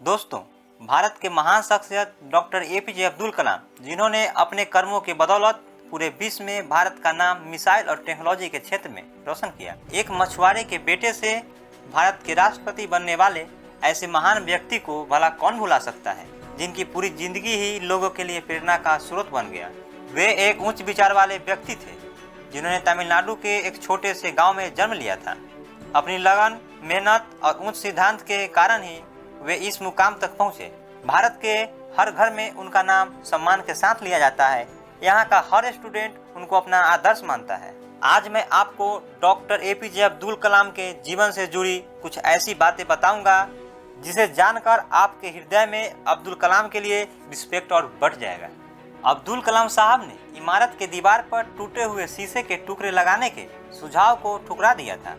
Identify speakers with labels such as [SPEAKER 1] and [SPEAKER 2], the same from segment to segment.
[SPEAKER 1] दोस्तों, भारत के महान शख्सियत डॉक्टर एपीजे अब्दुल कलाम, जिन्होंने अपने कर्मों की बदौलत पूरे विश्व में भारत का नाम मिसाइल और टेक्नोलॉजी के क्षेत्र में रोशन किया। एक मछुआरे के बेटे से भारत के राष्ट्रपति बनने वाले ऐसे महान व्यक्ति को भला कौन भुला सकता है, जिनकी पूरी जिंदगी ही लोगों के लिए प्रेरणा का स्रोत बन गया। वे एक उच्च विचार वाले व्यक्ति थे, जिन्होंने तमिलनाडु के एक छोटे से गाँव में जन्म लिया था। अपनी लगन, मेहनत और उच्च सिद्धांत के कारण ही वे इस मुकाम तक पहुंचे। भारत के हर घर में उनका नाम सम्मान के साथ लिया जाता है। यहाँ का हर स्टूडेंट उनको अपना आदर्श मानता है। आज मैं आपको डॉक्टर एपीजे अब्दुल कलाम के जीवन से जुड़ी कुछ ऐसी बातें बताऊंगा, जिसे जानकर आपके हृदय में अब्दुल कलाम के लिए रिस्पेक्ट और बढ़ जाएगा। अब्दुल कलाम साहब ने इमारत के दीवार पर टूटे हुए शीशे के टुकड़े लगाने के सुझाव को ठुकरा दिया था,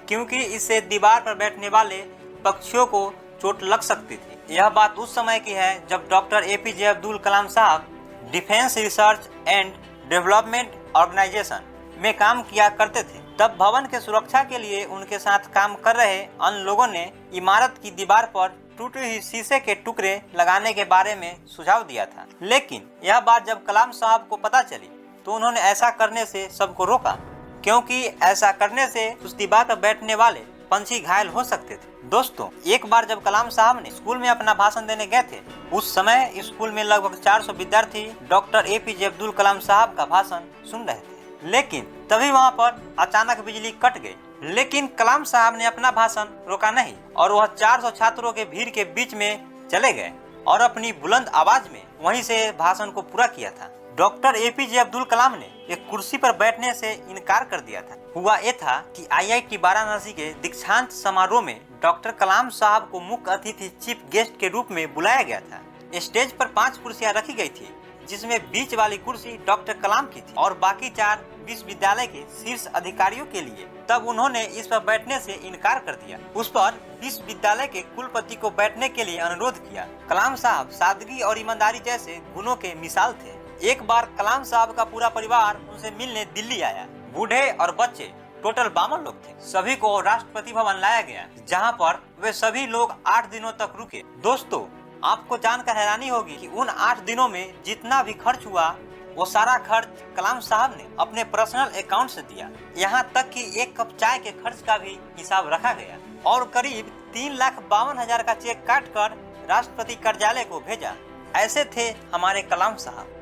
[SPEAKER 1] क्योंकि इससे दीवार पर बैठने वाले पक्षियों को चोट लग सकती थी। यह बात उस समय की है जब डॉक्टर एपीजे अब्दुल कलाम साहब defence research and development organisation में काम किया करते थे। तब भवन के सुरक्षा के लिए उनके साथ काम कर रहे अन्य लोगों ने इमारत की दीवार पर टूटी हुई शीशे के टुकड़े लगाने के बारे में सुझाव दिया था। लेकिन यह बात जब कलाम साहब को पता चली तो उन्होंने ऐसा करने से सबको रोका, क्योंकि ऐसा करने से उस दीवार पर बैठने वाले पंछी घायल हो सकते थे। दोस्तों, एक बार जब कलाम साहब ने स्कूल में अपना भाषण देने गए थे, उस समय स्कूल में लगभग 400 विद्यार्थी डॉक्टर एपीजे अब्दुल कलाम साहब का भाषण सुन रहे थे। लेकिन तभी वहां पर अचानक बिजली कट गई। लेकिन कलाम साहब ने अपना भाषण रोका नहीं और वह 400 छात्रों के भीड़ के बीच में चले गए और अपनी बुलंद आवाज में वहीं से भाषण को पूरा किया था। डॉक्टर एपीजे अब्दुल कलाम ने एक कुर्सी पर बैठने से इनकार कर दिया था। हुआ ये था कि आईआईटी वाराणसी के दीक्षांत समारोह में डॉक्टर कलाम साहब को मुख्य अतिथि चीफ गेस्ट के रूप में बुलाया गया था। स्टेज पर 5 कुर्सियां रखी गई थी, जिसमें बीच वाली कुर्सी डॉक्टर कलाम की थी और बाकी 4 विश्वविद्यालय के शीर्ष अधिकारियों के लिए। तब उन्होंने इस पर बैठने से इनकार कर दिया। उस पर विश्वविद्यालय के कुलपति को बैठने के लिए अनुरोध किया। कलाम साहब सादगी और ईमानदारी जैसे गुणों के मिसाल थे। एक बार कलाम साहब का पूरा परिवार उनसे मिलने दिल्ली आया। बूढ़े और बच्चे टोटल 52 लोग थे। सभी को राष्ट्रपति भवन लाया गया, जहां पर वे सभी लोग 8 दिनों तक रुके। दोस्तों, आपको जानकर हैरानी होगी कि उन 8 दिनों में जितना भी खर्च हुआ, वो सारा खर्च कलाम साहब ने अपने पर्सनल अकाउंट से दिया। यहाँ तक कि 1 कप चाय के खर्च का भी हिसाब रखा गया और करीब 3,52,000 का चेक काट कर राष्ट्रपति कार्यालय को भेजा। ऐसे थे हमारे कलाम साहब।